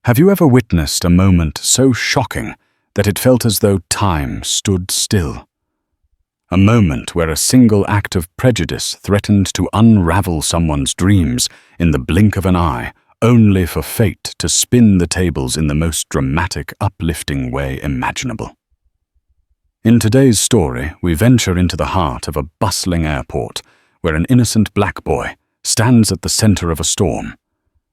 Have you ever witnessed a moment so shocking that it felt as though time stood still? A moment where a single act of prejudice threatened to unravel someone's dreams in the blink of an eye, only for fate to spin the tables in the most dramatic, uplifting way imaginable. In today's story, we venture into the heart of a bustling airport where an innocent black boy stands at the center of a storm.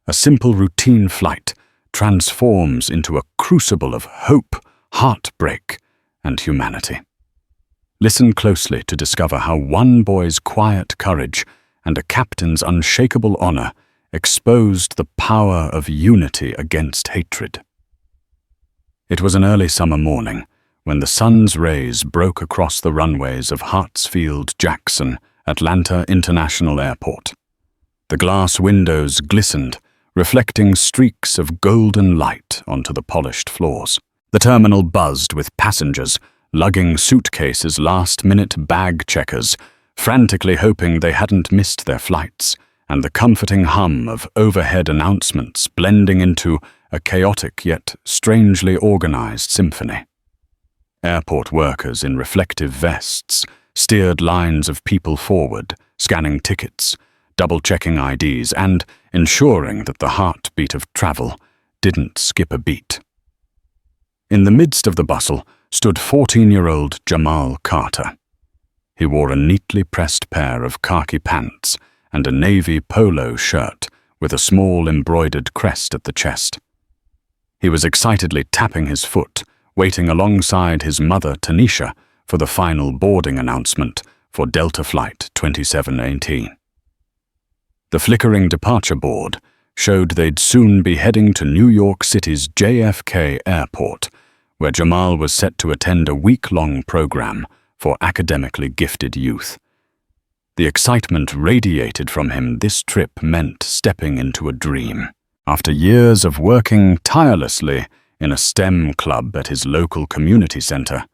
A simple routine flight transforms into a crucible of hope, heartbreak, and humanity. Listen closely to discover how one boy's quiet courage and a captain's unshakable honor exposed the power of unity against hatred. It was an early summer morning when the sun's rays broke across the runways of Hartsfield-Jackson Atlanta International Airport. The glass windows glistened, reflecting streaks of golden light onto the polished floors. The terminal buzzed with passengers, lugging suitcases, last-minute bag checkers, frantically hoping they hadn't missed their flights, and the comforting hum of overhead announcements blending into a chaotic yet strangely organized symphony. Airport workers in reflective vests steered lines of people forward, scanning tickets, double-checking IDs, and ensuring that the heartbeat of travel didn't skip a beat. In the midst of the bustle stood 14-year-old Jamal Carter. He wore a neatly pressed pair of khaki pants and a navy polo shirt with a small embroidered crest at the chest. He was excitedly tapping his foot, waiting alongside his mother, Tanisha, for the final boarding announcement for Delta Flight 2718. The flickering departure board showed they'd soon be heading to New York City's JFK Airport, where Jamal was set to attend a week-long program for academically gifted youth. The excitement radiated from him. This trip meant stepping into a dream. After years of working tirelessly in a STEM club at his local community center,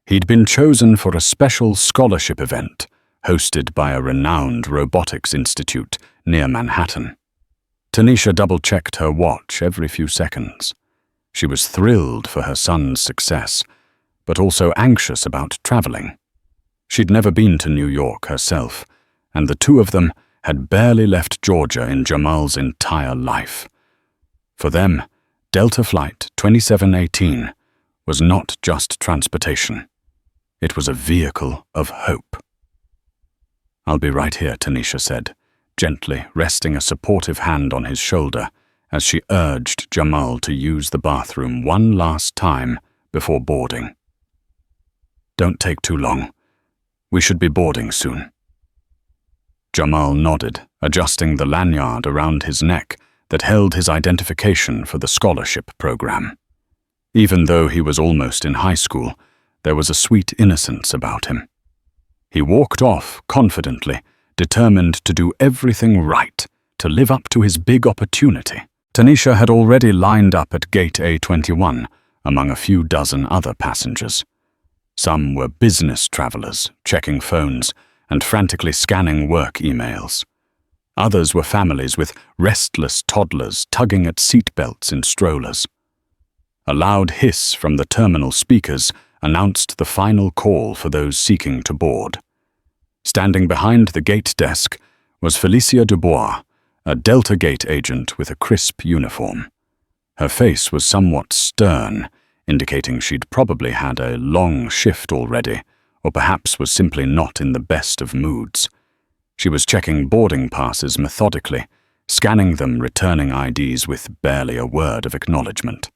he'd been chosen for a special scholarship event hosted by a renowned robotics institute near Manhattan. Tanisha double-checked her watch every few seconds. She was thrilled for her son's success, but also anxious about traveling. She'd never been to New York herself, and the two of them had barely left Georgia in Jamal's entire life. For them, Delta Flight 2718 was not just transportation. It was a vehicle of hope. "I'll be right here," Tanisha said, gently resting a supportive hand on his shoulder as she urged Jamal to use the bathroom one last time before boarding. "Don't take too long. We should be boarding soon." Jamal nodded, adjusting the lanyard around his neck that held his identification for the scholarship program. Even though he was almost in high school, there was a sweet innocence about him. He walked off confidently, determined to do everything right, to live up to his big opportunity. Tanisha had already lined up at Gate A21 among a few dozen other passengers. Some were business travelers, checking phones and frantically scanning work emails. Others were families with restless toddlers tugging at seatbelts in strollers. A loud hiss from the terminal speakers announced the final call for those seeking to board. Standing behind the gate desk was Felicia Dubois, a Delta Gate agent with a crisp uniform. Her face was somewhat stern, indicating she'd probably had a long shift already, or perhaps was simply not in the best of moods. She was checking boarding passes methodically, scanning them, returning IDs with barely a word of acknowledgement.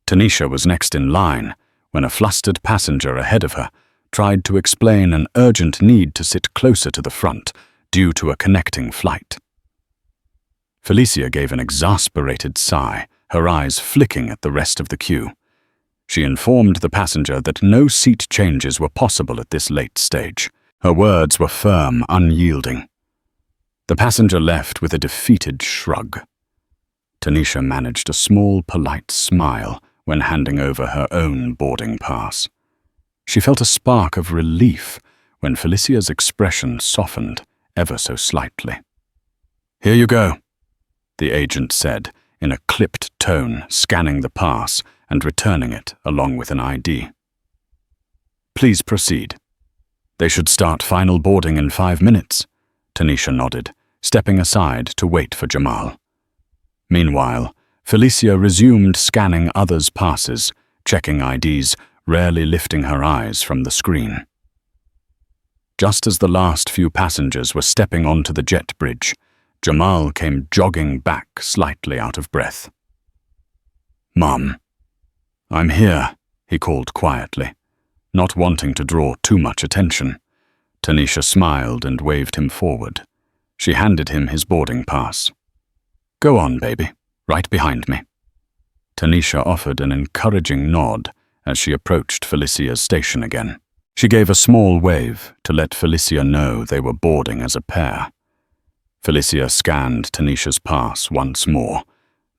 Tanisha was next in line when a flustered passenger ahead of her tried to explain an urgent need to sit closer to the front due to a connecting flight. Felicia gave an exasperated sigh, her eyes flicking at the rest of the queue. She informed the passenger that no seat changes were possible at this late stage. Her words were firm, unyielding. The passenger left with a defeated shrug. Tanisha managed a small, polite smile when handing over her own boarding pass. She felt a spark of relief when Felicia's expression softened ever so slightly. "Here you go," the agent said, in a clipped tone, scanning the pass and returning it along with an ID. "Please proceed. They should start final boarding in 5 minutes," Tanisha nodded, stepping aside to wait for Jamal. Meanwhile, Felicia resumed scanning others' passes, checking IDs, rarely lifting her eyes from the screen. Just as the last few passengers were stepping onto the jet bridge, Jamal came jogging back, slightly out of breath. "Mum." "I'm here," he called quietly, not wanting to draw too much attention. Tanisha smiled and waved him forward. She handed him his boarding pass. "Go on, baby, right behind me." Tanisha offered an encouraging nod as she approached Felicia's station again. She gave a small wave to let Felicia know they were boarding as a pair. Felicia scanned Tanisha's pass once more,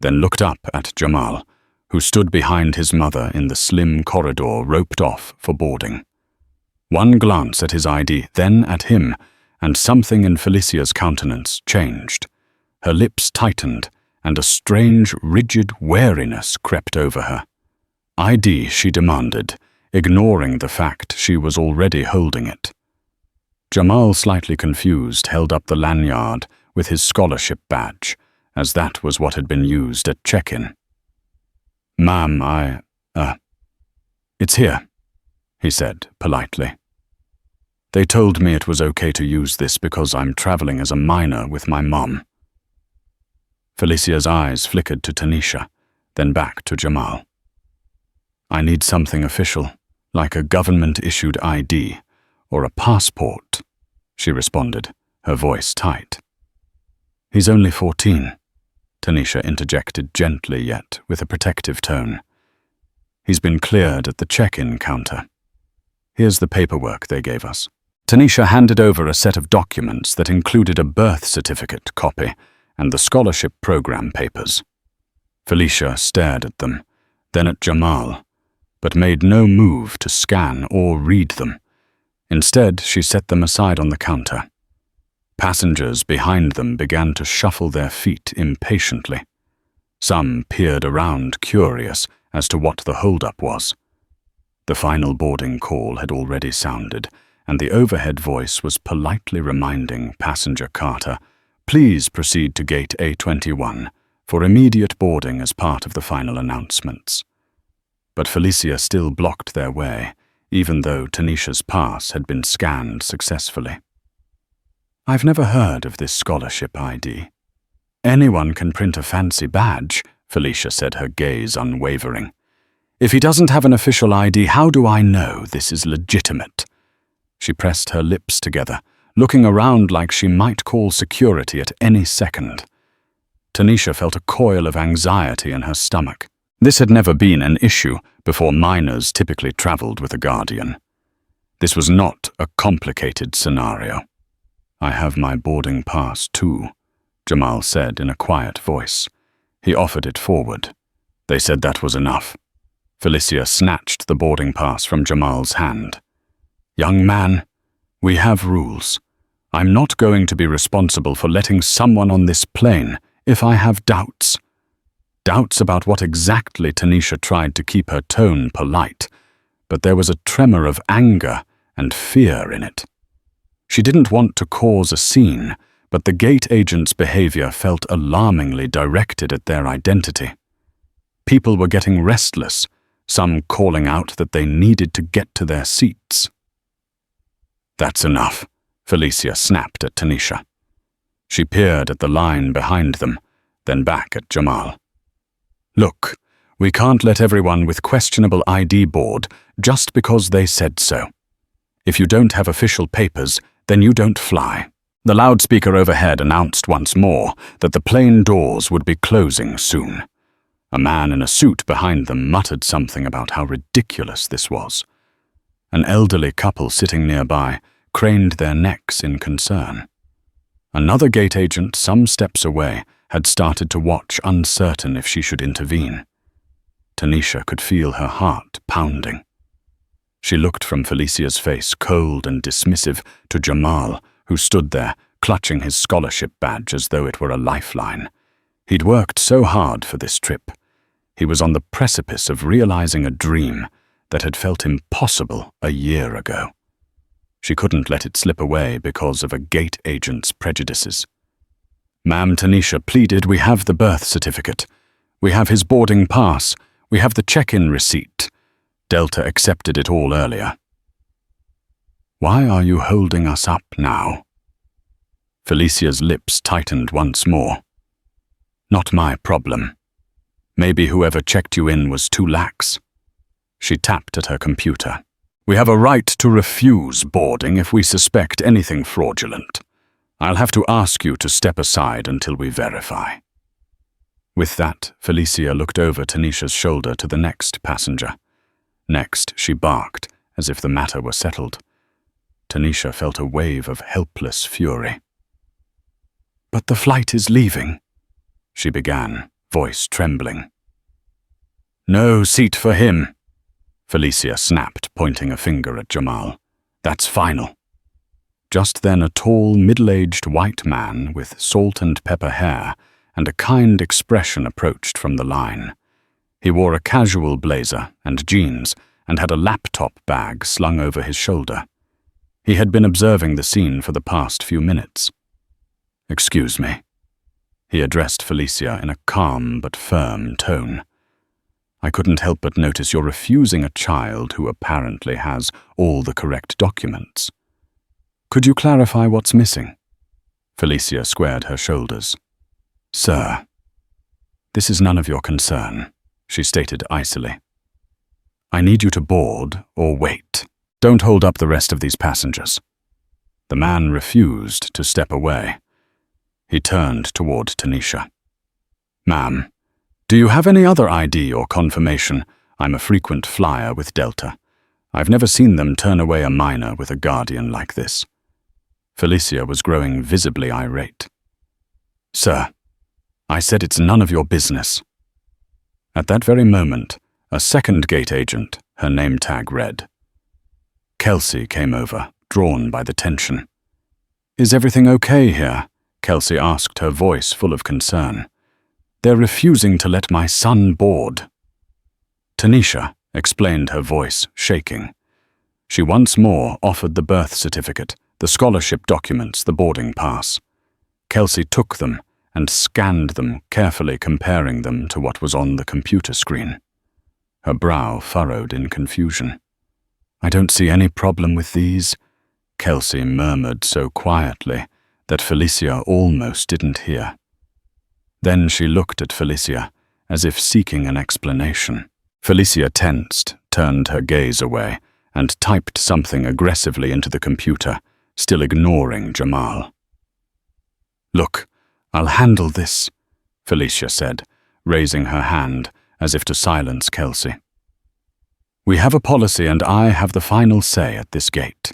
then looked up at Jamal, who stood behind his mother in the slim corridor roped off for boarding. One glance at his ID, then at him, and something in Felicia's countenance changed. Her lips tightened, and a strange, rigid wariness crept over her. "ID," she demanded, ignoring the fact she was already holding it. Jamal, slightly confused, held up the lanyard with his scholarship badge, as that was what had been used at check-in. "Ma'am, it's here," he said politely. "They told me it was okay to use this because I'm traveling as a minor with my mom." Felicia's eyes flickered to Tanisha, then back to Jamal. "I need something official, like a government-issued ID or a passport," she responded, her voice tight. "He's only 14, Tanisha interjected gently yet with a protective tone. "He's been cleared at the check-in counter. Here's the paperwork they gave us." Tanisha handed over a set of documents that included a birth certificate copy and the scholarship program papers. Felicia stared at them, then at Jamal, but made no move to scan or read them. Instead, she set them aside on the counter. Passengers behind them began to shuffle their feet impatiently. Some peered around, curious as to what the holdup was. The final boarding call had already sounded, and the overhead voice was politely reminding passenger Carter, "Please proceed to gate A21 for immediate boarding as part of the final announcements." But Felicia still blocked their way, even though Tanisha's pass had been scanned successfully. "I've never heard of this scholarship ID." "Anyone can print a fancy badge," Felicia said, her gaze unwavering. "If he doesn't have an official ID, how do I know this is legitimate?" She pressed her lips together, looking around like she might call security at any second. Tanisha felt a coil of anxiety in her stomach. This had never been an issue before minors typically traveled with a guardian. This was not a complicated scenario. "I have my boarding pass too," Jamal said in a quiet voice. He offered it forward. They said that was enough. Felicia snatched the boarding pass from Jamal's hand. "Young man, we have rules. I'm not going to be responsible for letting someone on this plane if I have doubts." Doubts about what exactly. Tanisha tried to keep her tone polite, but there was a tremor of anger and fear in it. She didn't want to cause a scene, but the gate agent's behavior felt alarmingly directed at their identity. People were getting restless, some calling out that they needed to get to their seats. "That's enough," Felicia snapped at Tanisha. She peered at the line behind them, then back at Jamal. "Look, we can't let everyone with questionable ID board just because they said so. If you don't have official papers, then you don't fly." The loudspeaker overhead announced once more that the plane doors would be closing soon. A man in a suit behind them muttered something about how ridiculous this was. An elderly couple sitting nearby craned their necks in concern. Another gate agent some steps away had started to watch, uncertain if she should intervene. Tanisha could feel her heart pounding. She looked from Felicia's face, cold and dismissive, to Jamal, who stood there, clutching his scholarship badge as though it were a lifeline. He'd worked so hard for this trip. He was on the precipice of realizing a dream that had felt impossible a year ago. She couldn't let it slip away because of a gate agent's prejudices. "Ma'am," Tanisha pleaded, "we have the birth certificate. We have his boarding pass. We have the check-in receipt. Delta accepted it all earlier." "Why are you holding us up now?" Felicia's lips tightened once more. "Not my problem. Maybe whoever checked you in was too lax." She tapped at her computer. "We have a right to refuse boarding if we suspect anything fraudulent. I'll have to ask you to step aside until we verify." With that, Felicia looked over Tanisha's shoulder to the next passenger. Next, she barked, as if the matter were settled. Tanisha felt a wave of helpless fury. "But the flight is leaving," she began, voice trembling. "No seat for him," Felicia snapped, pointing a finger at Jamal. "That's final." Just then a tall, middle-aged white man with salt and pepper hair and a kind expression approached from the line. He wore a casual blazer and jeans and had a laptop bag slung over his shoulder. He had been observing the scene for the past few minutes. "Excuse me," he addressed Felicia in a calm but firm tone. "I couldn't help but notice you're refusing a child who apparently has all the correct documents. Could you clarify what's missing?" Felicia squared her shoulders. "Sir, this is none of your concern," she stated icily. "I need you to board or wait. Don't hold up the rest of these passengers." The man refused to step away. He turned toward Tanisha. "Ma'am, do you have any other ID or confirmation? I'm a frequent flyer with Delta. I've never seen them turn away a minor with a guardian like this." Felicia was growing visibly irate. "Sir, I said it's none of your business." At that very moment, a second gate agent, her name tag read. Kelsey came over, drawn by the tension. "Is everything okay here?" Kelsey asked, her voice full of concern. "They're refusing to let my son board." "Tanisha," explained her voice, shaking. She once more offered the birth certificate, the scholarship documents, the boarding pass. Kelsey took them and scanned them, carefully comparing them to what was on the computer screen. Her brow furrowed in confusion. "I don't see any problem with these," Kelsey murmured so quietly that Felicia almost didn't hear. Then she looked at Felicia, as if seeking an explanation. Felicia tensed, turned her gaze away, and typed something aggressively into the computer, still ignoring Jamal. "Look, I'll handle this," Felicia said, raising her hand as if to silence Kelsey. "We have a policy and I have the final say at this gate."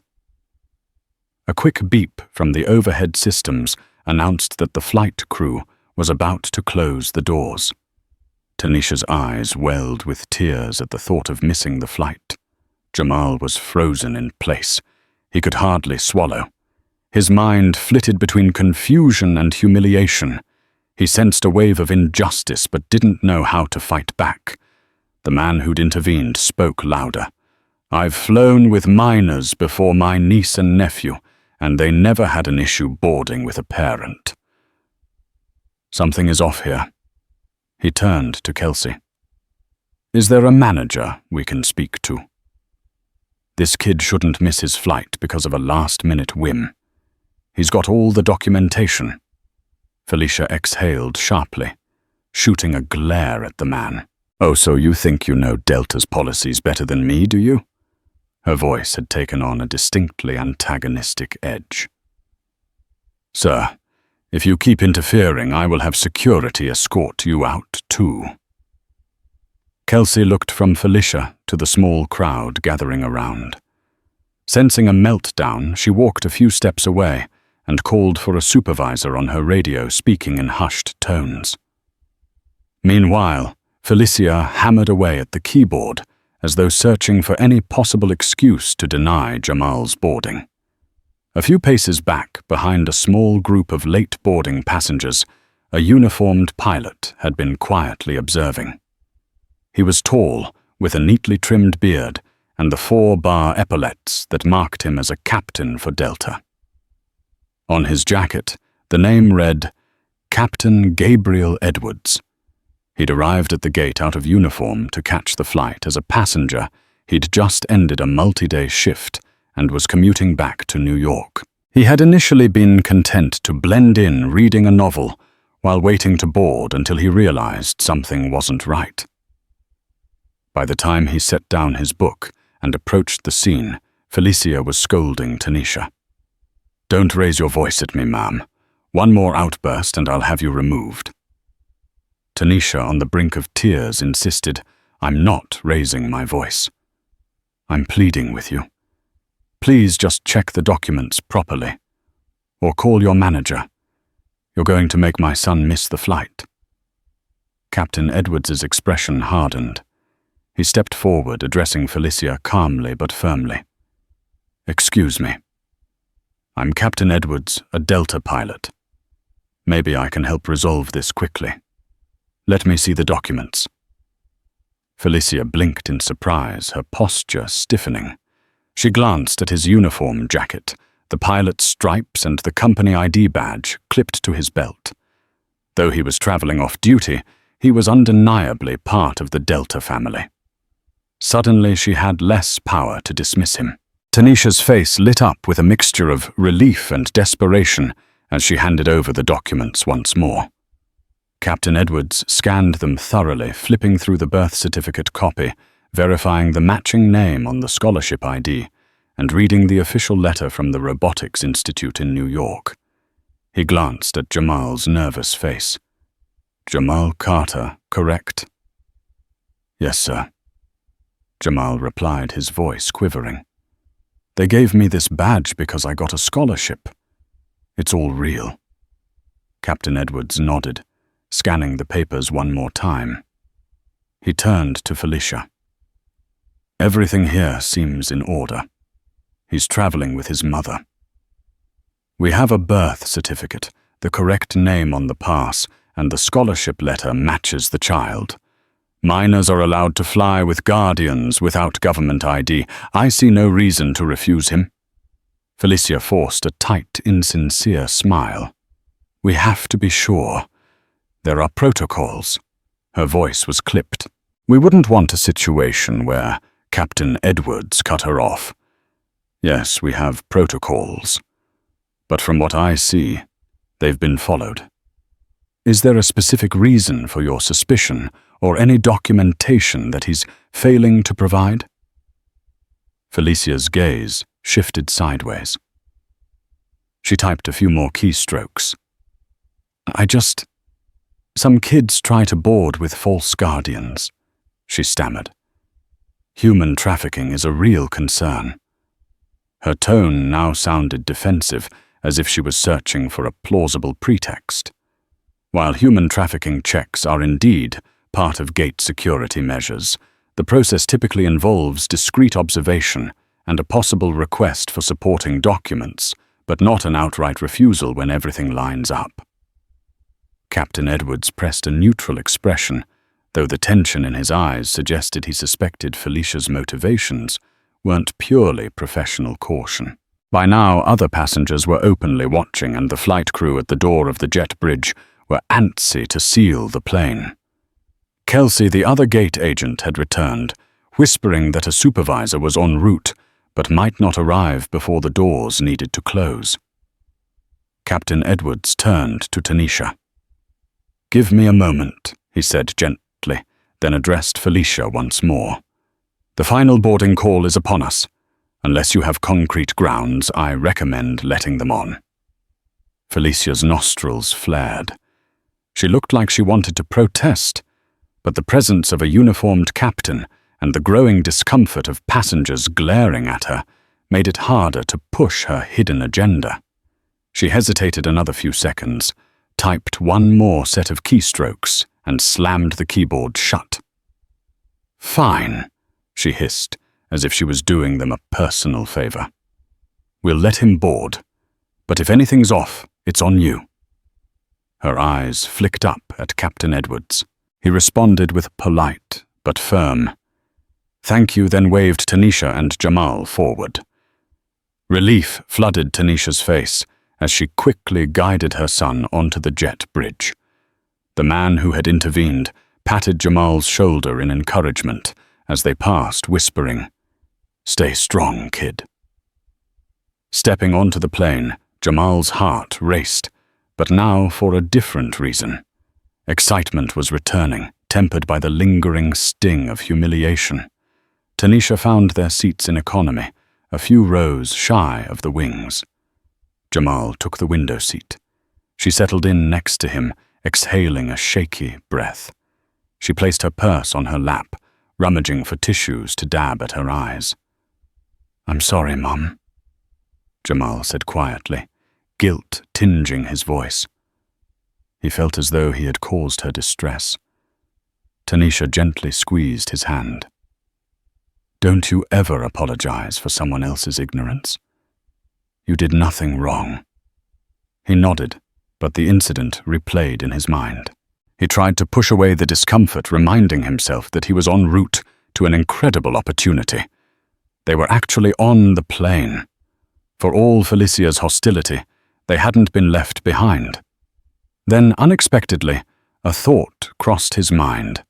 A quick beep from the overhead systems announced that the flight crew was about to close the doors. Tanisha's eyes welled with tears at the thought of missing the flight. Jamal was frozen in place. He could hardly swallow. His mind flitted between confusion and humiliation. He sensed a wave of injustice but didn't know how to fight back. The man who'd intervened spoke louder. "I've flown with minors before my niece and nephew, and they never had an issue boarding with a parent." "Something is off here." He turned to Kelsey. "Is there a manager we can speak to? This kid shouldn't miss his flight because of a last-minute whim. He's got all the documentation." Felicia exhaled sharply, shooting a glare at the man. "Oh, so you think you know Delta's policies better than me, do you?" Her voice had taken on a distinctly antagonistic edge. "Sir, if you keep interfering, I will have security escort you out, too." Kelsey looked from Felicia to the small crowd gathering around. Sensing a meltdown, she walked a few steps away and called for a supervisor on her radio, speaking in hushed tones. Meanwhile, Felicia hammered away at the keyboard, as though searching for any possible excuse to deny Jamal's boarding. A few paces back, behind a small group of late boarding passengers, a uniformed pilot had been quietly observing. He was tall, with a neatly trimmed beard and the 4-bar epaulets that marked him as a captain for Delta. On his jacket, the name read, Captain Gabriel Edwards. He'd arrived at the gate out of uniform to catch the flight as a passenger. He'd just ended a multi-day shift and was commuting back to New York. He had initially been content to blend in reading a novel while waiting to board until he realized something wasn't right. By the time he set down his book and approached the scene, Felicia was scolding Tanisha. "Don't raise your voice at me, ma'am. One more outburst and I'll have you removed." Tanisha, on the brink of tears, insisted, "I'm not raising my voice. I'm pleading with you. Please just check the documents properly. Or call your manager. You're going to make my son miss the flight." Captain Edwards's expression hardened. He stepped forward, addressing Felicia calmly but firmly. "Excuse me. I'm Captain Edwards, a Delta pilot. Maybe I can help resolve this quickly. Let me see the documents." Felicia blinked in surprise, her posture stiffening. She glanced at his uniform jacket, the pilot's stripes and the company ID badge clipped to his belt. Though he was traveling off duty, he was undeniably part of the Delta family. Suddenly she had less power to dismiss him. Tanisha's face lit up with a mixture of relief and desperation as she handed over the documents once more. Captain Edwards scanned them thoroughly, flipping through the birth certificate copy, verifying the matching name on the scholarship ID, and reading the official letter from the Robotics Institute in New York. He glanced at Jamal's nervous face. "Jamal Carter, correct?" "Yes, sir," Jamal replied, his voice quivering. "They gave me this badge because I got a scholarship. It's all real." Captain Edwards nodded, scanning the papers one more time. He turned to Felicia. "Everything here seems in order. He's traveling with his mother. We have a birth certificate, the correct name on the pass, and the scholarship letter matches the child. Minors are allowed to fly with guardians without government ID. I see no reason to refuse him." Felicia forced a tight, insincere smile. "We have to be sure. There are protocols." Her voice was clipped. "We wouldn't want a situation where Captain Edwards cut her off. Yes, we have protocols. But from what I see, they've been followed. Is there a specific reason for your suspicion or any documentation that he's failing to provide?" Felicia's gaze shifted sideways. She typed a few more keystrokes. Some kids try to board with false guardians," she stammered. "Human trafficking is a real concern." Her tone now sounded defensive, as if she was searching for a plausible pretext. While human trafficking checks are indeed part of gate security measures, the process typically involves discreet observation and a possible request for supporting documents, but not an outright refusal when everything lines up. Captain Edwards pressed a neutral expression, though the tension in his eyes suggested he suspected Felicia's motivations weren't purely professional caution. By now, other passengers were openly watching, and the flight crew at the door of the jet bridge were antsy to seal the plane. Kelsey, the other gate agent, had returned, whispering that a supervisor was en route, but might not arrive before the doors needed to close. Captain Edwards turned to Tanisha. "Give me a moment," he said gently, then addressed Felicia once more. "The final boarding call is upon us. Unless you have concrete grounds, I recommend letting them on." Felicia's nostrils flared. She looked like she wanted to protest, but the presence of a uniformed captain and the growing discomfort of passengers glaring at her made it harder to push her hidden agenda. She hesitated another few seconds, typed one more set of keystrokes, and slammed the keyboard shut. "Fine," she hissed, as if she was doing them a personal favor. "We'll let him board, but if anything's off, it's on you." Her eyes flicked up at Captain Edwards. He responded with polite but firm "Thank you," then waved Tanisha and Jamal forward. Relief flooded Tanisha's face as she quickly guided her son onto the jet bridge. The man who had intervened patted Jamal's shoulder in encouragement as they passed, whispering, "Stay strong, kid." Stepping onto the plane, Jamal's heart raced, but now for a different reason. Excitement was returning, tempered by the lingering sting of humiliation. Tanisha found their seats in economy, a few rows shy of the wings. Jamal took the window seat. She settled in next to him, exhaling a shaky breath. She placed her purse on her lap, rummaging for tissues to dab at her eyes. "I'm sorry, Mum," Jamal said quietly, guilt tinging his voice. He felt as though he had caused her distress. Tanisha gently squeezed his hand. "Don't you ever apologize for someone else's ignorance. You did nothing wrong." He nodded, but the incident replayed in his mind. He tried to push away the discomfort, reminding himself that he was en route to an incredible opportunity. They were actually on the plane. For all Felicia's hostility, they hadn't been left behind. Then, unexpectedly, a thought crossed his mind.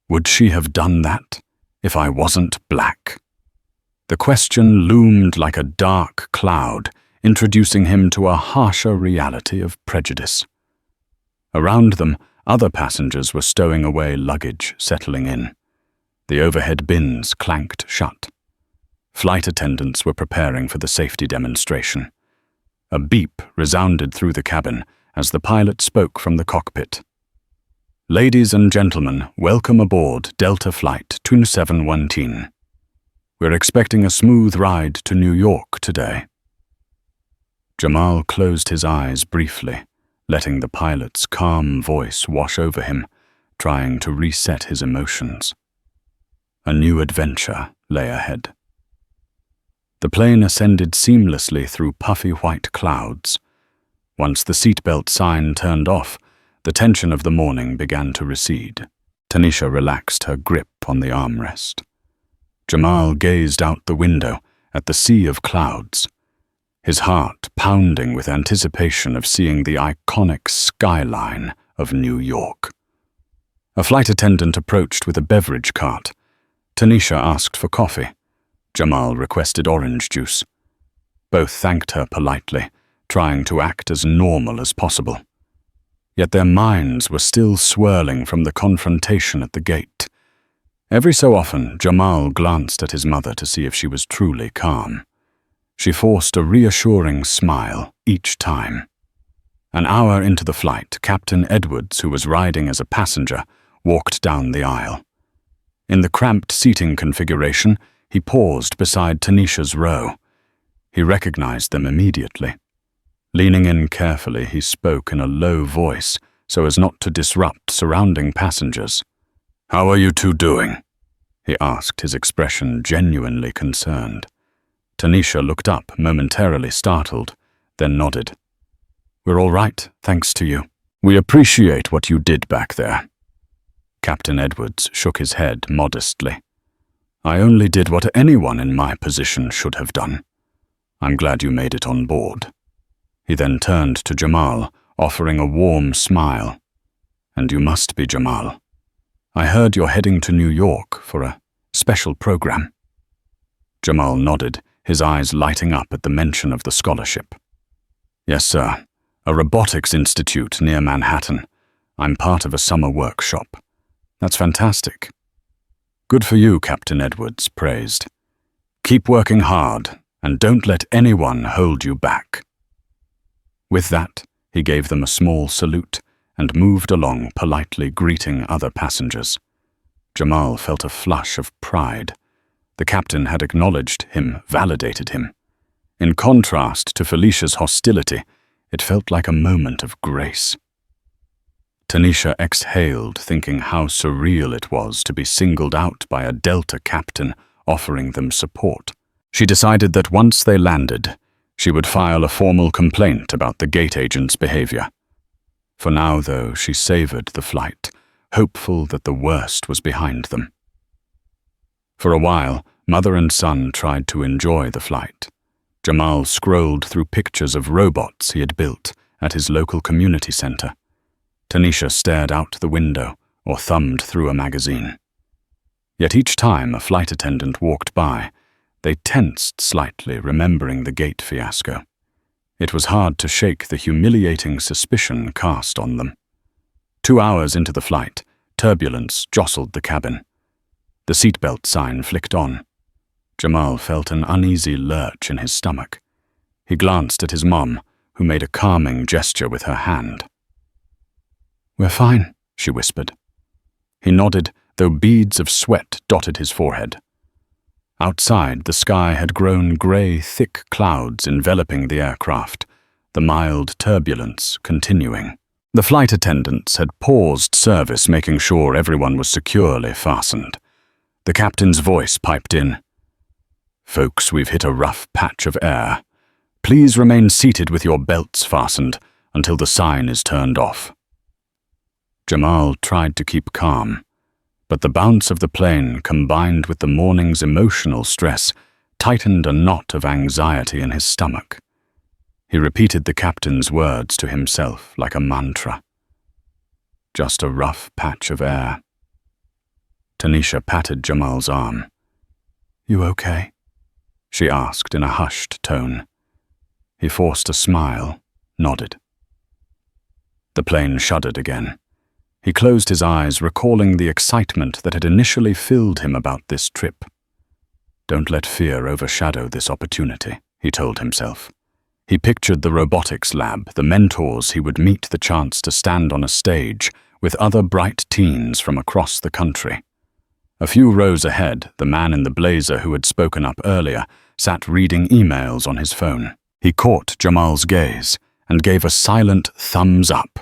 Would she have done that if I wasn't black? The question loomed like a dark cloud, introducing him to a harsher reality of prejudice. Around them, other passengers were stowing away luggage, settling in. The overhead bins clanked shut. Flight attendants were preparing for the safety demonstration. A beep resounded through the cabin as the pilot spoke from the cockpit. "Ladies and gentlemen, welcome aboard Delta Flight 2719. We're expecting a smooth ride to New York today." Jamal closed his eyes briefly, letting the pilot's calm voice wash over him, trying to reset his emotions. A new adventure lay ahead. The plane ascended seamlessly through puffy white clouds. Once the seatbelt sign turned off, the tension of the morning began to recede. Tanisha relaxed her grip on the armrest. Jamal gazed out the window at the sea of clouds, his heart pounding with anticipation of seeing the iconic skyline of New York. A flight attendant approached with a beverage cart. Tanisha asked for coffee. Jamal requested orange juice. Both thanked her politely, trying to act as normal as possible. Yet their minds were still swirling from the confrontation at the gate. Every so often, Jamal glanced at his mother to see if she was truly calm. She forced a reassuring smile each time. An hour into the flight, Captain Edwards, who was riding as a passenger, walked down the aisle. In the cramped seating configuration, he paused beside Tanisha's row. He recognized them immediately. Leaning in carefully, he spoke in a low voice so as not to disrupt surrounding passengers. "How are you two doing?" he asked, his expression genuinely concerned. Tanisha looked up, momentarily startled, then nodded. "We're all right, thanks to you. We appreciate what you did back there." Captain Edwards shook his head modestly. "I only did what anyone in my position should have done. I'm glad you made it on board." He then turned to Jamal, offering a warm smile. "And you must be Jamal. I heard you're heading to New York for a special program." Jamal nodded, his eyes lighting up at the mention of the scholarship. "Yes, sir. A robotics institute near Manhattan. I'm part of a summer workshop." "That's fantastic." "Good for you," Captain Edwards praised. "Keep working hard, and don't let anyone hold you back." With that, he gave them a small salute and moved along, politely greeting other passengers. Jamal felt a flush of pride. The captain had acknowledged him, validated him. In contrast to Felicia's hostility, it felt like a moment of grace. Tanisha exhaled, thinking how surreal it was to be singled out by a Delta captain offering them support. She decided that once they landed, she would file a formal complaint about the gate agent's behavior. For now, though, she savored the flight, hopeful that the worst was behind them. For a while, mother and son tried to enjoy the flight. Jamal scrolled through pictures of robots he had built at his local community center. Tanisha stared out the window or thumbed through a magazine. Yet each time a flight attendant walked by, they tensed slightly, remembering the gate fiasco. It was hard to shake the humiliating suspicion cast on them. 2 hours into the flight, turbulence jostled the cabin. The seatbelt sign flicked on. Jamal felt an uneasy lurch in his stomach. He glanced at his mom, who made a calming gesture with her hand. "We're fine," she whispered. He nodded, though beads of sweat dotted his forehead. Outside, the sky had grown grey, thick clouds enveloping the aircraft, the mild turbulence continuing. The flight attendants had paused service, making sure everyone was securely fastened. The captain's voice piped in. "Folks, we've hit a rough patch of air. Please remain seated with your belts fastened until the sign is turned off." Jamal tried to keep calm, but the bounce of the plane, combined with the morning's emotional stress, tightened a knot of anxiety in his stomach. He repeated the captain's words to himself like a mantra. Just a rough patch of air. Tanisha patted Jamal's arm. "You okay?" she asked in a hushed tone. He forced a smile, nodded. The plane shuddered again. He closed his eyes, recalling the excitement that had initially filled him about this trip. "Don't let fear overshadow this opportunity," he told himself. He pictured the robotics lab, the mentors he would meet, the chance to stand on a stage with other bright teens from across the country. A few rows ahead, the man in the blazer who had spoken up earlier sat reading emails on his phone. He caught Jamal's gaze and gave a silent thumbs up.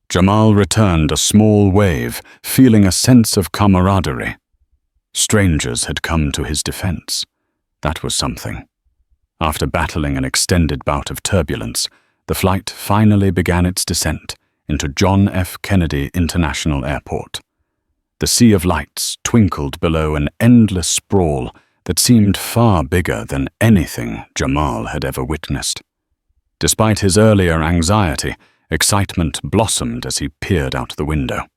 Jamal returned a small wave, feeling a sense of camaraderie. Strangers had come to his defense. That was something. After battling an extended bout of turbulence, the flight finally began its descent into John F. Kennedy International Airport. The sea of lights twinkled below an endless sprawl that seemed far bigger than anything Jamal had ever witnessed. Despite his earlier anxiety, excitement blossomed as he peered out the window.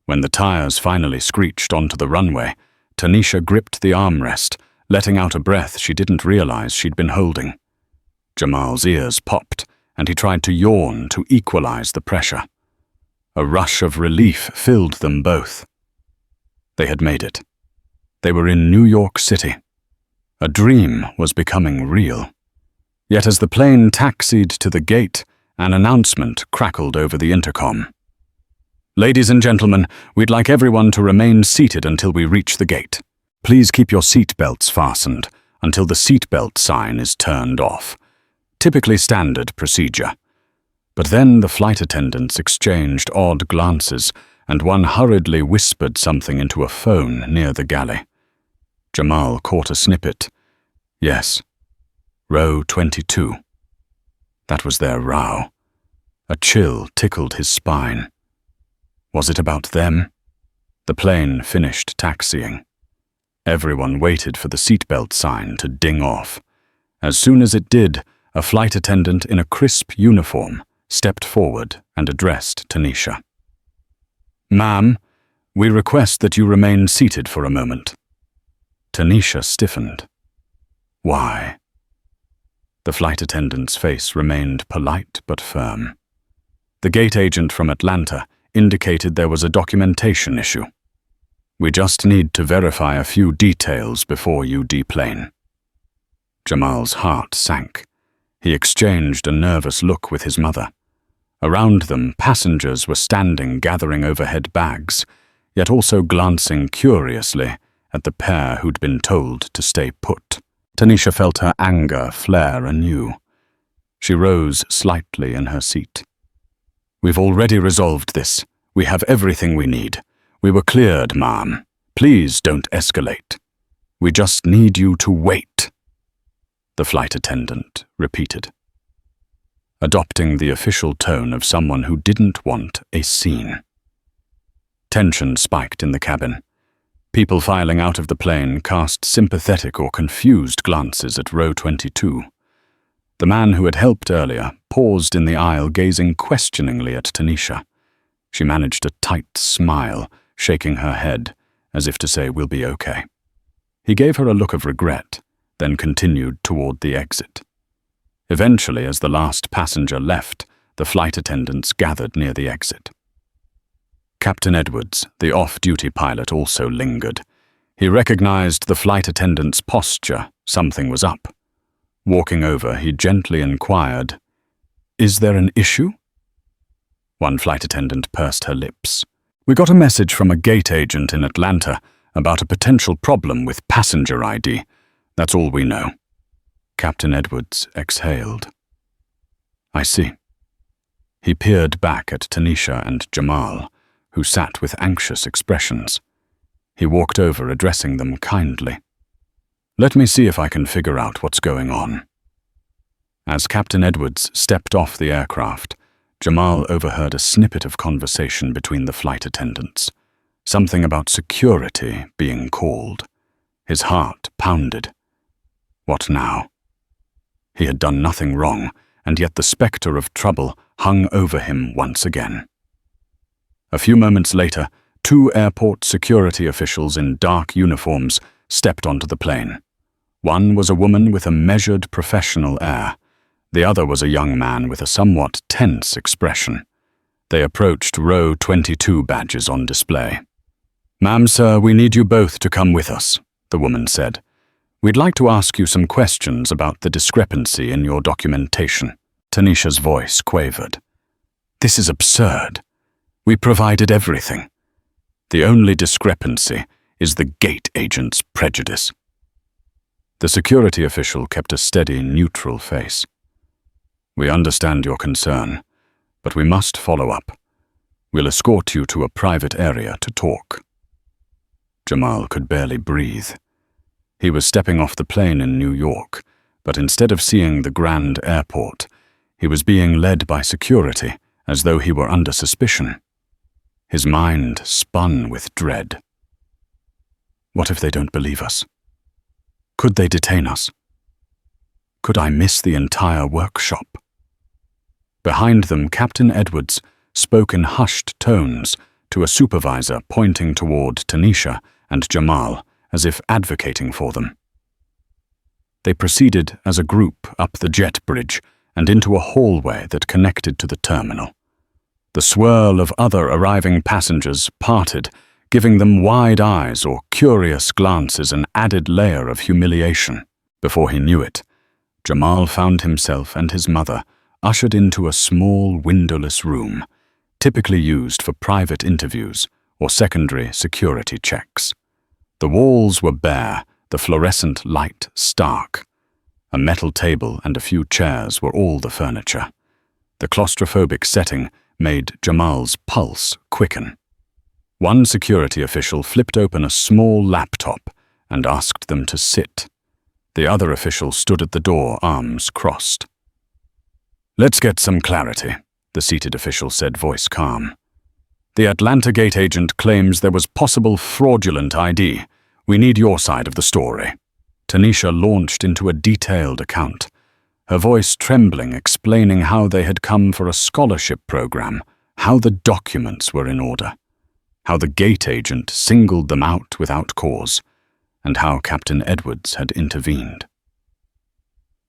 When the tires finally screeched onto the runway, Tanisha gripped the armrest, letting out a breath she didn't realize she'd been holding. Jamal's ears popped, and he tried to yawn to equalize the pressure. A rush of relief filled them both. They had made it. They were in New York City. A dream was becoming real. Yet as the plane taxied to the gate, an announcement crackled over the intercom. "Ladies and gentlemen, we'd like everyone to remain seated until we reach the gate. Please keep your seat belts fastened until the seatbelt sign is turned off." Typically standard procedure. But then the flight attendants exchanged odd glances, and one hurriedly whispered something into a phone near the galley. Jamal caught a snippet. Yes, row 22. That was their row. A chill tickled his spine. Was it about them? The plane finished taxiing. Everyone waited for the seatbelt sign to ding off. As soon as it did, a flight attendant in a crisp uniform stepped forward and addressed Tanisha. "Ma'am, we request that you remain seated for a moment." Tanisha stiffened. "Why?" The flight attendant's face remained polite but firm. The gate agent from Atlanta indicated there was a documentation issue. "We just need to verify a few details before you deplane." Jamal's heart sank. He exchanged a nervous look with his mother. Around them, passengers were standing, gathering overhead bags, yet also glancing curiously at the pair who'd been told to stay put. Tanisha felt her anger flare anew. She rose slightly in her seat. "We've already resolved this. We have everything we need. We were cleared, ma'am. Please don't escalate. We just need you to wait," the flight attendant repeated. adopting the official tone of someone who didn't want a scene. Tension spiked in the cabin. People filing out of the plane cast sympathetic or confused glances at row 22. The man who had helped earlier paused in the aisle, gazing questioningly at Tanisha. She managed a tight smile, shaking her head, as if to say, "We'll be okay." He gave her a look of regret, then continued toward the exit. Eventually, as the last passenger left, the flight attendants gathered near the exit. Captain Edwards, the off-duty pilot, also lingered. He recognized the flight attendant's posture. Something was up. Walking over, he gently inquired, "Is there an issue?" One flight attendant pursed her lips. "We got a message from a gate agent in Atlanta about a potential problem with passenger ID. That's all we know." Captain Edwards exhaled. "I see." He peered back at Tanisha and Jamal, who sat with anxious expressions. He walked over, addressing them kindly. "Let me see if I can figure out what's going on." As Captain Edwards stepped off the aircraft, Jamal overheard a snippet of conversation between the flight attendants. Something about security being called. His heart pounded. What now? He had done nothing wrong, and yet the specter of trouble hung over him once again. A few moments later, 2 airport security officials in dark uniforms stepped onto the plane. One was a woman with a measured, professional air. The other was a young man with a somewhat tense expression. They approached row 22 badges on display. "Ma'am, sir, we need you both to come with us," the woman said. "We'd like to ask you some questions about the discrepancy in your documentation." Tanisha's voice quavered. "This is absurd. We provided everything. The only discrepancy is the gate agent's prejudice." The security official kept a steady, neutral face. "We understand your concern, but we must follow up. We'll escort you to a private area to talk." Jamal could barely breathe. He was stepping off the plane in New York, but instead of seeing the grand airport, he was being led by security as though he were under suspicion. His mind spun with dread. What if they don't believe us? Could they detain us? Could I miss the entire workshop? Behind them, Captain Edwards spoke in hushed tones to a supervisor, pointing toward Tanisha and Jamal as if advocating for them. They proceeded as a group up the jet bridge and into a hallway that connected to the terminal. The swirl of other arriving passengers parted, giving them wide eyes or curious glances an added layer of humiliation. Before he knew it, Jamal found himself and his mother ushered into a small windowless room, typically used for private interviews or secondary security checks. The walls were bare, the fluorescent light stark. A metal table and a few chairs were all the furniture. The claustrophobic setting made Jamal's pulse quicken. One security official flipped open a small laptop and asked them to sit. The other official stood at the door, arms crossed. "Let's get some clarity," the seated official said, voice calm. "The Atlanta gate agent claims there was possible fraudulent ID. We need your side of the story." Tanisha launched into a detailed account, her voice trembling, explaining how they had come for a scholarship program, how the documents were in order, how the gate agent singled them out without cause, and how Captain Edwards had intervened.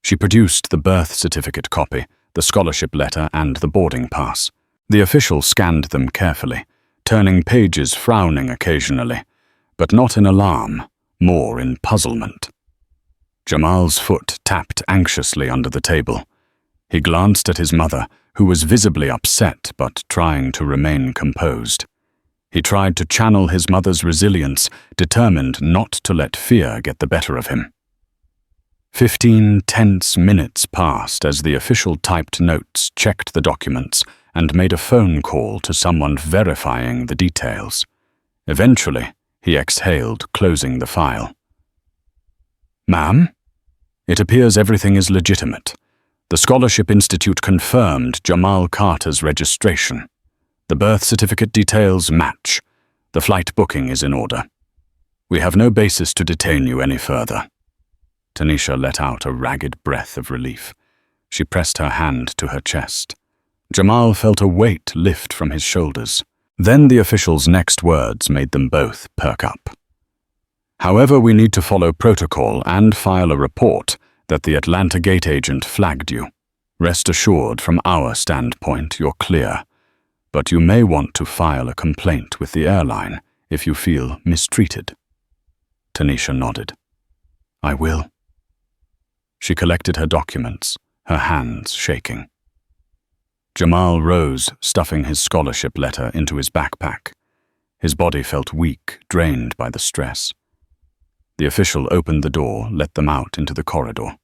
She produced the birth certificate copy, the scholarship letter, and the boarding pass. The official scanned them carefully, turning pages, frowning occasionally, but not in alarm, more in puzzlement. Jamal's foot tapped anxiously under the table. He glanced at his mother, who was visibly upset but trying to remain composed. He tried to channel his mother's resilience, determined not to let fear get the better of him. 15 tense minutes passed as the official typed notes, checked the documents, and made a phone call to someone verifying the details. Eventually, he exhaled, closing the file. "Ma'am? It appears everything is legitimate. The Scholarship Institute confirmed Jamal Carter's registration. The birth certificate details match. The flight booking is in order. We have no basis to detain you any further." Tanisha let out a ragged breath of relief. She pressed her hand to her chest. Jamal felt a weight lift from his shoulders. Then the official's next words made them both perk up. "However, we need to follow protocol and file a report that the Atlanta gate agent flagged you. Rest assured, from our standpoint, you're clear. But you may want to file a complaint with the airline if you feel mistreated." Tanisha nodded. "I will." She collected her documents, her hands shaking. Jamal rose, stuffing his scholarship letter into his backpack. His body felt weak, drained by the stress. The official opened the door, let them out into the corridor.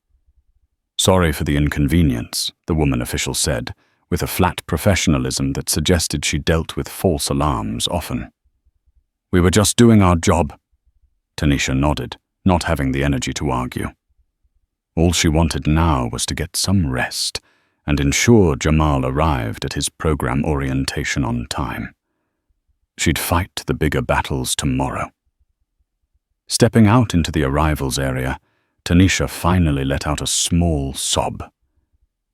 "Sorry for the inconvenience," the woman official said, with a flat professionalism that suggested she dealt with false alarms often. "We were just doing our job." Tanisha nodded, not having the energy to argue. All she wanted now was to get some rest and ensure Jamal arrived at his program orientation on time. She'd fight the bigger battles tomorrow. Stepping out into the arrivals area, Tanisha finally let out a small sob,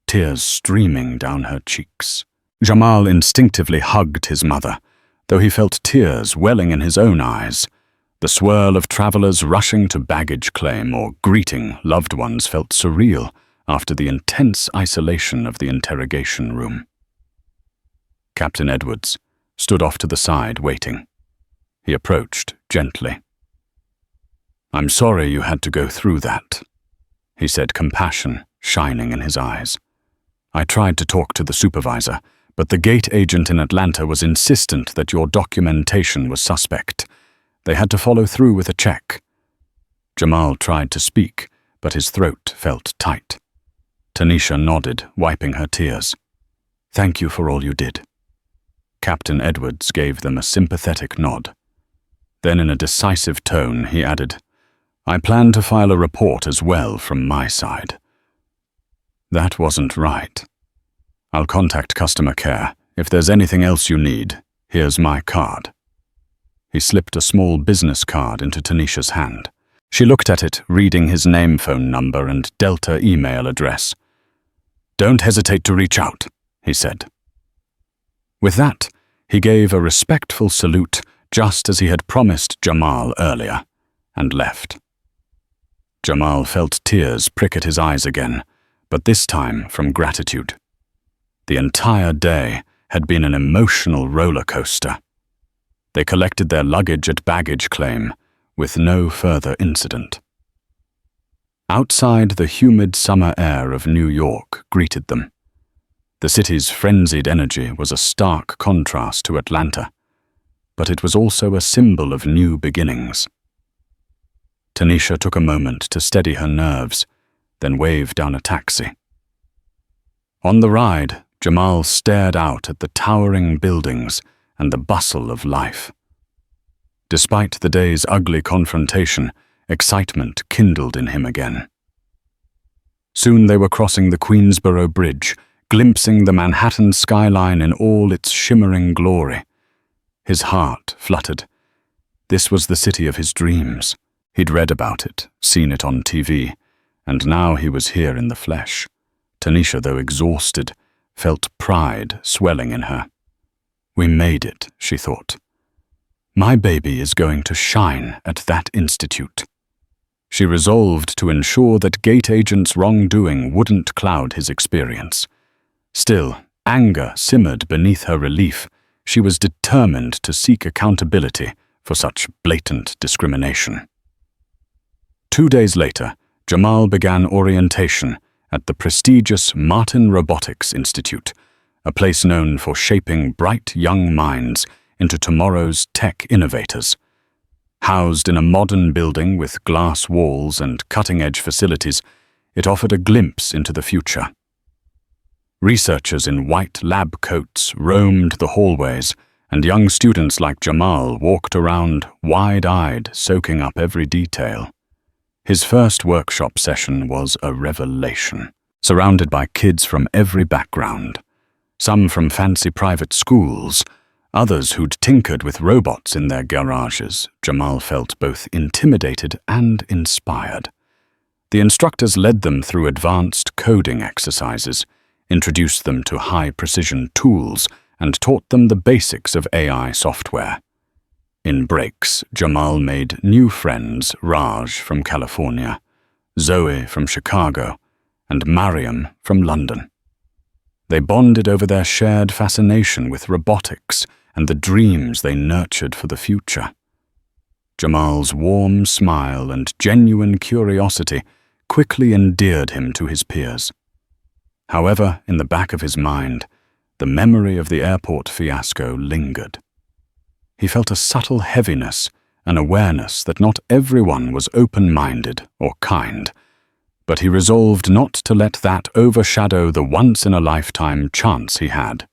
tears streaming down her cheeks. Jamal instinctively hugged his mother, though he felt tears welling in his own eyes. The swirl of travelers rushing to baggage claim or greeting loved ones felt surreal after the intense isolation of the interrogation room. Captain Edwards stood off to the side, waiting. He approached gently. "I'm sorry you had to go through that," he said, compassion shining in his eyes. "I tried to talk to the supervisor, but the gate agent in Atlanta was insistent that your documentation was suspect. They had to follow through with a check." Jamal tried to speak, but his throat felt tight. Tanisha nodded, wiping her tears. "Thank you for all you did." Captain Edwards gave them a sympathetic nod. Then in a decisive tone, he added, "I plan to file a report as well from my side." "That wasn't right. I'll contact customer care. If there's anything else you need, here's my card." He slipped a small business card into Tanisha's hand. She looked at it, reading his name, phone number, and Delta email address. "Don't hesitate to reach out," he said. With that, he gave a respectful salute, just as he had promised Jamal earlier, and left. Jamal felt tears prick at his eyes again, but this time from gratitude. The entire day had been an emotional roller coaster. They collected their luggage at baggage claim, with no further incident. Outside, the humid summer air of New York greeted them. The city's frenzied energy was a stark contrast to Atlanta, but it was also a symbol of new beginnings. Tanisha took a moment to steady her nerves, then waved down a taxi. On the ride, Jamal stared out at the towering buildings and the bustle of life. Despite the day's ugly confrontation, excitement kindled in him again. Soon they were crossing the Queensboro Bridge, glimpsing the Manhattan skyline in all its shimmering glory. His heart fluttered. This was the city of his dreams. He'd read about it, seen it on TV, and now he was here in the flesh. Tanisha, though exhausted, felt pride swelling in her. "We made it," she thought. "My baby is going to shine at that institute." She resolved to ensure that gate agent's wrongdoing wouldn't cloud his experience. Still, anger simmered beneath her relief. She was determined to seek accountability for such blatant discrimination. 2 days later, Jamal began orientation at the prestigious Martin Robotics Institute, a place known for shaping bright young minds into tomorrow's tech innovators. Housed in a modern building with glass walls and cutting-edge facilities, it offered a glimpse into the future. Researchers in white lab coats roamed the hallways, and young students like Jamal walked around wide-eyed, soaking up every detail. His first workshop session was a revelation. surrounded by kids from every background. Some from fancy private schools, others who'd tinkered with robots in their garages. Jamal felt both intimidated and inspired. The instructors led them through advanced coding exercises, introduced them to high-precision tools, and taught them the basics of AI software. In breaks, Jamal made new friends: Raj from California, Zoe from Chicago, and Mariam from London. They bonded over their shared fascination with robotics and the dreams they nurtured for the future. Jamal's warm smile and genuine curiosity quickly endeared him to his peers. However, in the back of his mind, the memory of the airport fiasco lingered. He felt a subtle heaviness, an awareness that not everyone was open-minded or kind, but he resolved not to let that overshadow the once-in-a-lifetime chance he had.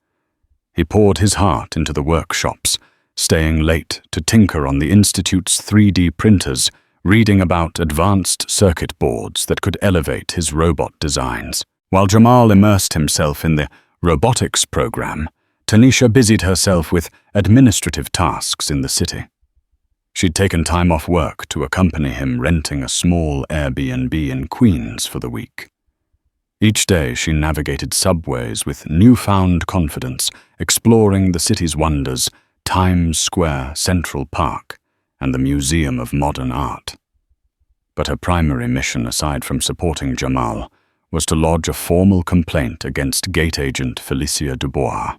He poured his heart into the workshops, staying late to tinker on the Institute's 3D printers, reading about advanced circuit boards that could elevate his robot designs. While Jamal immersed himself in the robotics program, Tanisha busied herself with administrative tasks in the city. She'd taken time off work to accompany him, renting a small Airbnb in Queens for the week. Each day she navigated subways with newfound confidence, exploring the city's wonders, Times Square, Central Park, and the Museum of Modern Art. But her primary mission, aside from supporting Jamal, was to lodge a formal complaint against gate agent Felicia Dubois.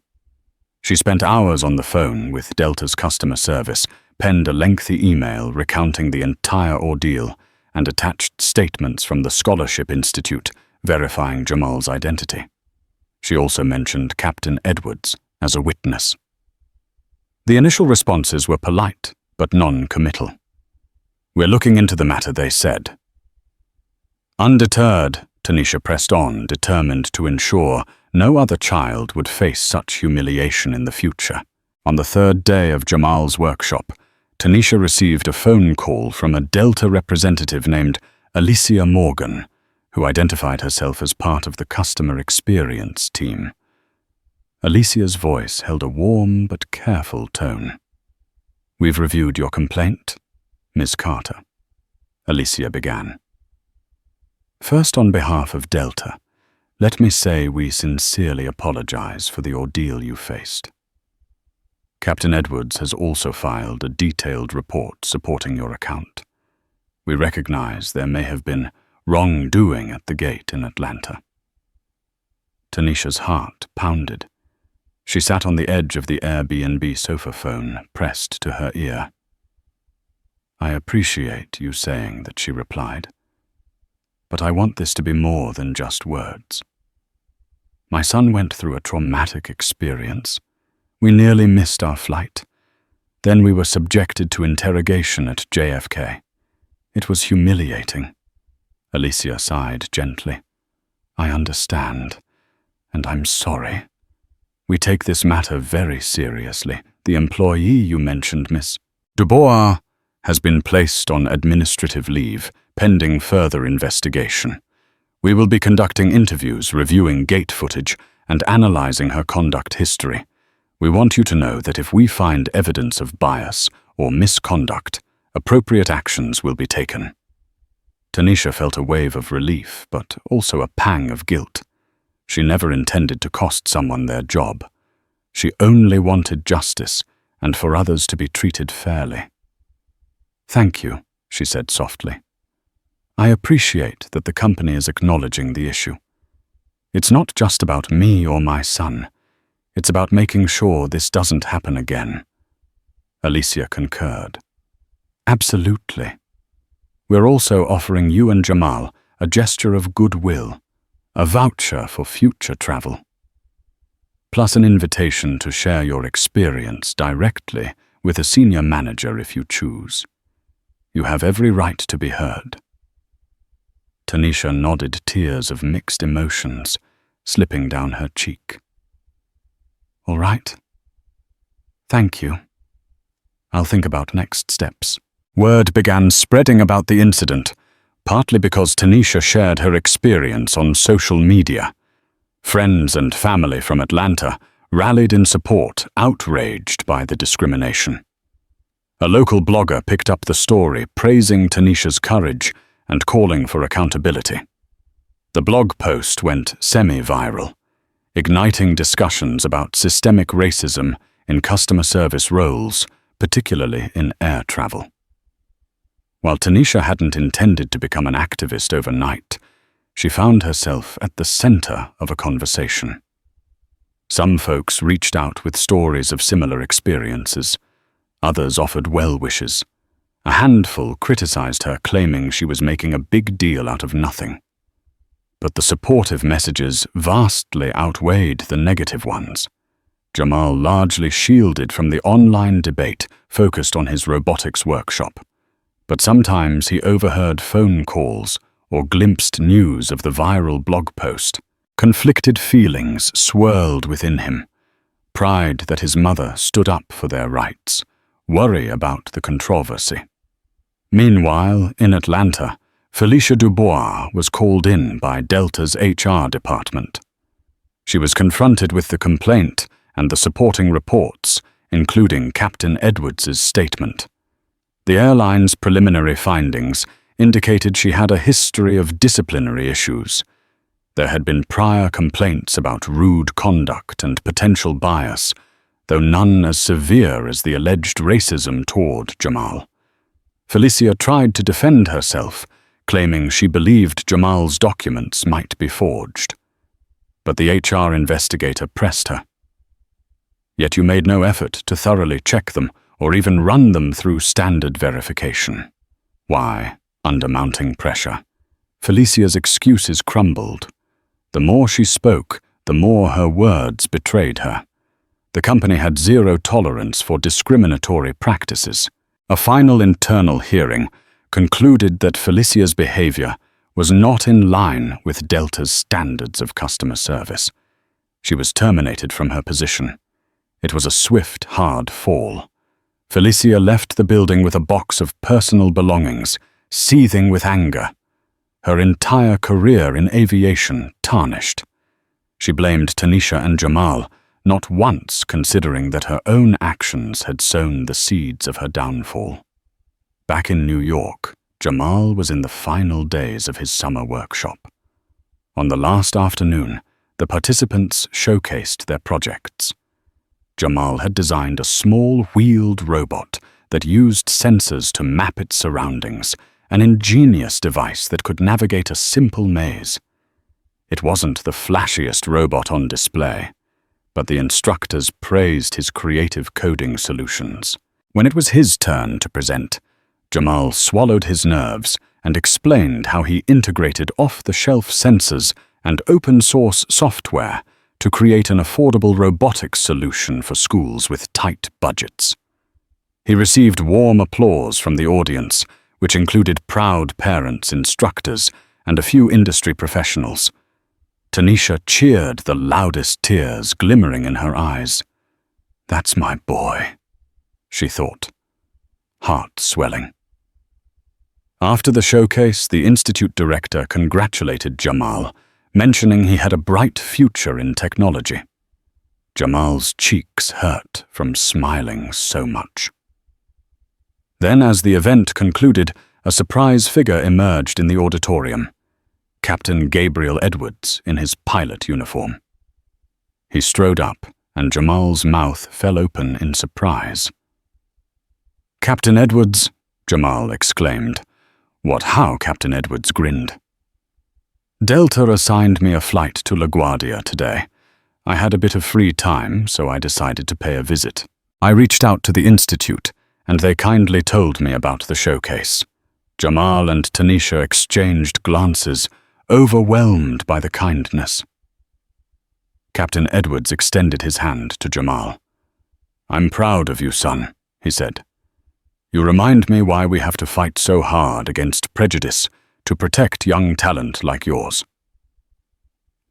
She spent hours on the phone with Delta's customer service, penned a lengthy email recounting the entire ordeal, and attached statements from the Scholarship Institute verifying Jamal's identity. She also mentioned Captain Edwards as a witness. The initial responses were polite, but non-committal. "We're looking into the matter," they said. Undeterred, Tanisha pressed on, determined to ensure no other child would face such humiliation in the future. On the third day of Jamal's workshop, Tanisha received a phone call from a Delta representative named Alicia Morgan, who identified herself as part of the customer experience team. Alicia's voice held a warm but careful tone. "We've reviewed your complaint, Ms. Carter," Alicia began. "First, on behalf of Delta, let me say we sincerely apologize for the ordeal you faced. Captain Edwards has also filed a detailed report supporting your account. We recognize there may have been wrongdoing at the gate in Atlanta." Tanisha's heart pounded. She sat on the edge of the Airbnb sofa phone, pressed to her ear. "I appreciate you saying that," she replied. "But I want this to be more than just words. My son went through a traumatic experience. We nearly missed our flight. Then we were subjected to interrogation at JFK. It was humiliating." Alicia sighed gently. "I understand, and I'm sorry. We take this matter very seriously. The employee you mentioned, Miss Dubois, has been placed on administrative leave, pending further investigation. We will be conducting interviews, reviewing gate footage, and analyzing her conduct history. We want you to know that if we find evidence of bias or misconduct, appropriate actions will be taken." Tanisha felt a wave of relief, but also a pang of guilt. She never intended to cost someone their job. She only wanted justice and for others to be treated fairly. "Thank you," she said softly. "I appreciate that the company is acknowledging the issue. It's not just about me or my son. It's about making sure this doesn't happen again." Alicia concurred. "Absolutely. We're also offering you and Jamal a gesture of goodwill, a voucher for future travel, plus an invitation to share your experience directly with a senior manager if you choose. You have every right to be heard." Tanisha nodded, tears of mixed emotions slipping down her cheek. "All right. Thank you. I'll think about next steps." Word began spreading about the incident. partly because Tanisha shared her experience on social media. Friends and family from Atlanta rallied in support, outraged by the discrimination. A local blogger picked up the story, praising Tanisha's courage and calling for accountability. The blog post went semi-viral, igniting discussions about systemic racism in customer service roles, particularly in air travel. While Tanisha hadn't intended to become an activist overnight, she found herself at the center of a conversation. Some folks reached out with stories of similar experiences. Others offered well wishes. A handful criticized her, claiming she was making a big deal out of nothing. But the supportive messages vastly outweighed the negative ones. Jamal largely shielded from the online debate focused on his robotics workshop. But sometimes he overheard phone calls or glimpsed news of the viral blog post. Conflicted feelings swirled within him. Pride that his mother stood up for their rights. Worry about the controversy. Meanwhile, in Atlanta, Felicia Dubois was called in by Delta's HR department. She was confronted with the complaint and the supporting reports, including Captain Edwards' statement. The airline's preliminary findings indicated she had a history of disciplinary issues. There had been prior complaints about rude conduct and potential bias, though none as severe as the alleged racism toward Jamal. Felicia tried to defend herself, claiming she believed Jamal's documents might be forged. But the HR investigator pressed her. Yet you made no effort to thoroughly check them or even run them through standard verification. Why? Under mounting pressure, Felicia's excuses crumbled. The more she spoke, the more her words betrayed her. The company had zero tolerance for discriminatory practices. A final internal hearing concluded that Felicia's behavior was not in line with Delta's standards of customer service. She was terminated from her position. It was a swift, hard fall. Felicia left the building with a box of personal belongings, seething with anger. Her entire career in aviation tarnished. She blamed Tanisha and Jamal, not once considering that her own actions had sown the seeds of her downfall. Back in New York, Jamal was in the final days of his summer workshop. On the last afternoon, the participants showcased their projects. Jamal had designed a small wheeled robot that used sensors to map its surroundings, an ingenious device that could navigate a simple maze. It wasn't the flashiest robot on display, but the instructors praised his creative coding solutions. When it was his turn to present, Jamal swallowed his nerves and explained how he integrated off-the-shelf sensors and open-source software to create an affordable robotics solution for schools with tight budgets. He received warm applause from the audience, which included proud parents, instructors, and a few industry professionals. Tanisha cheered, the loudest tears glimmering in her eyes. "That's my boy," she thought, heart swelling. After the showcase, the institute director congratulated Jamal, mentioning he had a bright future in technology. Jamal's cheeks hurt from smiling so much. Then, as the event concluded, a surprise figure emerged in the auditorium. Captain Gabriel Edwards in his pilot uniform. He strode up, and Jamal's mouth fell open in surprise. "Captain Edwards," Jamal exclaimed. How? Captain Edwards grinned. "Delta assigned me a flight to LaGuardia today. I had a bit of free time, so I decided to pay a visit. I reached out to the Institute, and they kindly told me about the showcase." Jamal and Tanisha exchanged glances, overwhelmed by the kindness. Captain Edwards extended his hand to Jamal. "I'm proud of you, son," he said. "You remind me why we have to fight so hard against prejudice to protect young talent like yours."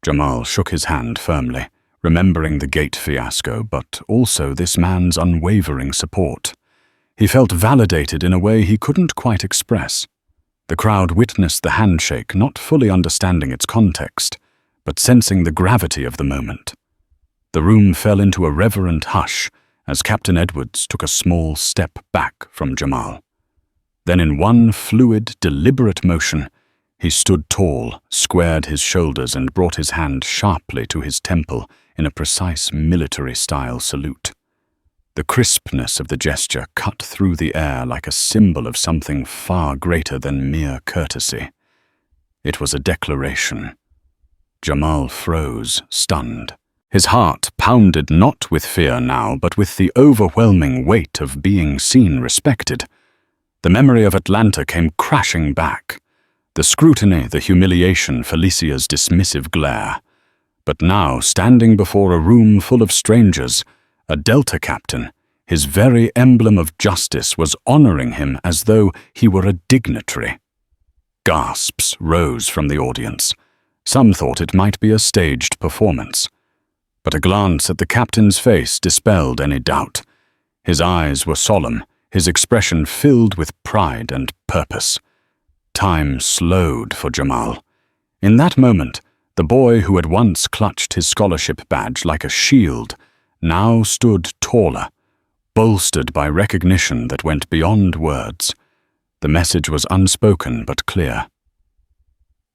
Jamal shook his hand firmly, remembering the gate fiasco, but also this man's unwavering support. He felt validated in a way he couldn't quite express. The crowd witnessed the handshake, not fully understanding its context, but sensing the gravity of the moment. The room fell into a reverent hush as Captain Edwards took a small step back from Jamal. Then in one fluid, deliberate motion, he stood tall, squared his shoulders, and brought his hand sharply to his temple in a precise military-style salute. The crispness of the gesture cut through the air like a symbol of something far greater than mere courtesy. It was a declaration. Jamal froze, stunned. His heart pounded not with fear now, but with the overwhelming weight of being seen respected. The memory of Atlanta came crashing back. The scrutiny, the humiliation, Felicia's dismissive glare. But now, standing before a room full of strangers, a Delta captain, his very emblem of justice, was honoring him as though he were a dignitary. Gasps rose from the audience. Some thought it might be a staged performance. But a glance at the captain's face dispelled any doubt. His eyes were solemn, his expression filled with pride and purpose. Time slowed for Jamal. In that moment, the boy who had once clutched his scholarship badge like a shield now stood taller, bolstered by recognition that went beyond words. The message was unspoken but clear.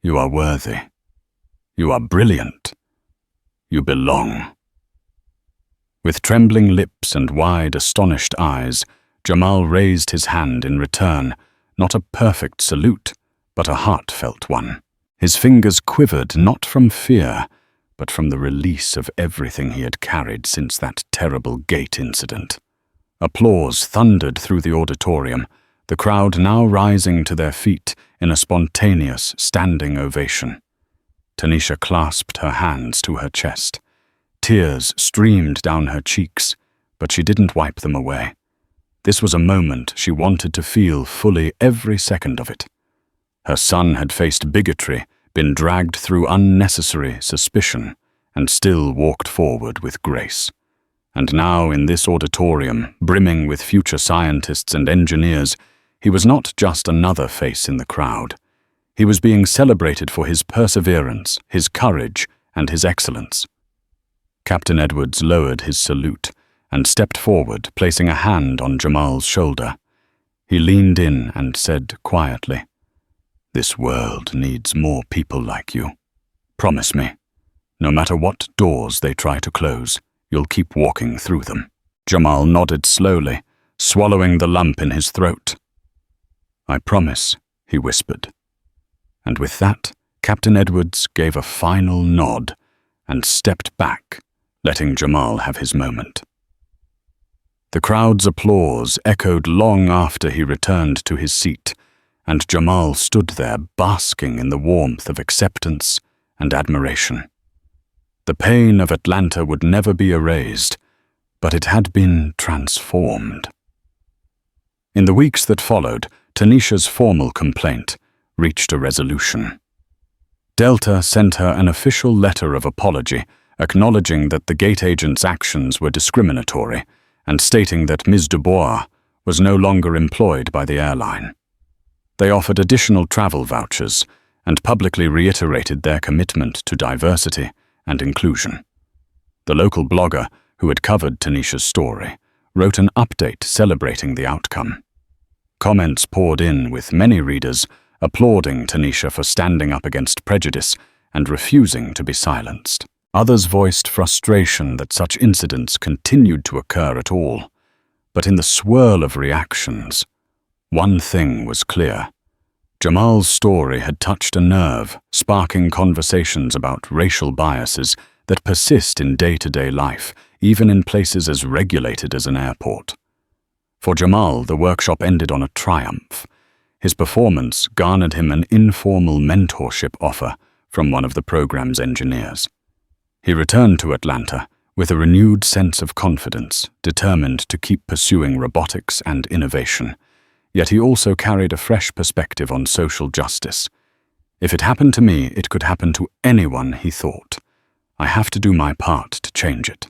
You are worthy. You are brilliant. You belong. With trembling lips and wide, astonished eyes, Jamal raised his hand in return, not a perfect salute, but a heartfelt one. His fingers quivered not from fear, but from the release of everything he had carried since that terrible gate incident. Applause thundered through the auditorium, the crowd now rising to their feet in a spontaneous standing ovation. Tanisha clasped her hands to her chest. Tears streamed down her cheeks, but she didn't wipe them away. This was a moment she wanted to feel fully every second of it. Her son had faced bigotry, been dragged through unnecessary suspicion, and still walked forward with grace. And now, in this auditorium, brimming with future scientists and engineers, he was not just another face in the crowd. He was being celebrated for his perseverance, his courage, and his excellence. Captain Edwards lowered his salute and stepped forward, placing a hand on Jamal's shoulder. He leaned in and said quietly, "This world needs more people like you. Promise me, no matter what doors they try to close, you'll keep walking through them." Jamal nodded slowly, swallowing the lump in his throat. "I promise," he whispered. And with that, Captain Edwards gave a final nod and stepped back, letting Jamal have his moment. The crowd's applause echoed long after he returned to his seat, and Jamal stood there basking in the warmth of acceptance and admiration. The pain of Atlanta would never be erased, but it had been transformed. In the weeks that followed, Tanisha's formal complaint reached a resolution. Delta sent her an official letter of apology, acknowledging that the gate agent's actions were discriminatory and stating that Ms. Dubois was no longer employed by the airline. They offered additional travel vouchers and publicly reiterated their commitment to diversity and inclusion. The local blogger, who had covered Tanisha's story, wrote an update celebrating the outcome. Comments poured in, with many readers applauding Tanisha for standing up against prejudice and refusing to be silenced. Others voiced frustration that such incidents continued to occur at all. But in the swirl of reactions, one thing was clear. Jamal's story had touched a nerve, sparking conversations about racial biases that persist in day-to-day life, even in places as regulated as an airport. For Jamal, the workshop ended on a triumph. His performance garnered him an informal mentorship offer from one of the program's engineers. He returned to Atlanta with a renewed sense of confidence, determined to keep pursuing robotics and innovation. Yet he also carried a fresh perspective on social justice. If it happened to me, it could happen to anyone, he thought. I have to do my part to change it.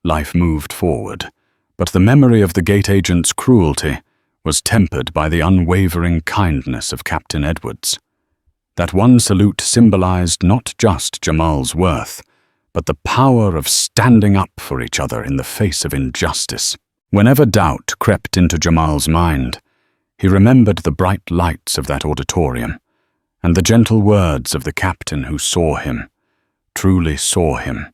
Life moved forward, but the memory of the gate agent's cruelty was tempered by the unwavering kindness of Captain Edwards. That one salute symbolized not just Jamal's worth, but the power of standing up for each other in the face of injustice. Whenever doubt crept into Jamal's mind, he remembered the bright lights of that auditorium and the gentle words of the captain who saw him, truly saw him,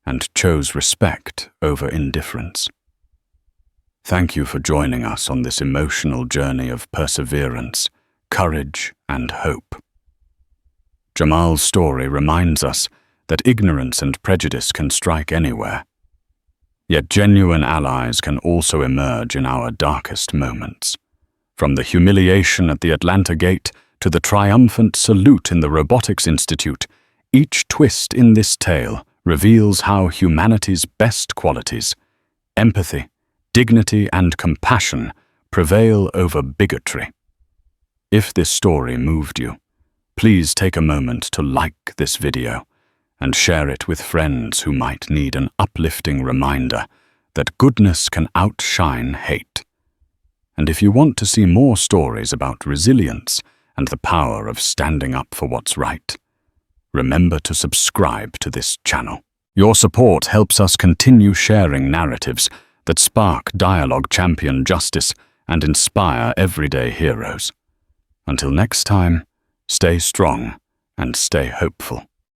and chose respect over indifference. Thank you for joining us on this emotional journey of perseverance, courage, and hope. Jamal's story reminds us that ignorance and prejudice can strike anywhere. Yet genuine allies can also emerge in our darkest moments. From the humiliation at the Atlanta Gate to the triumphant salute in the Robotics Institute, each twist in this tale reveals how humanity's best qualities, empathy, dignity, and compassion prevail over bigotry. If this story moved you, please take a moment to like this video and share it with friends who might need an uplifting reminder that goodness can outshine hate. And if you want to see more stories about resilience and the power of standing up for what's right, remember to subscribe to this channel. Your support helps us continue sharing narratives that spark dialogue, champion justice, and inspire everyday heroes. Until next time, stay strong and stay hopeful.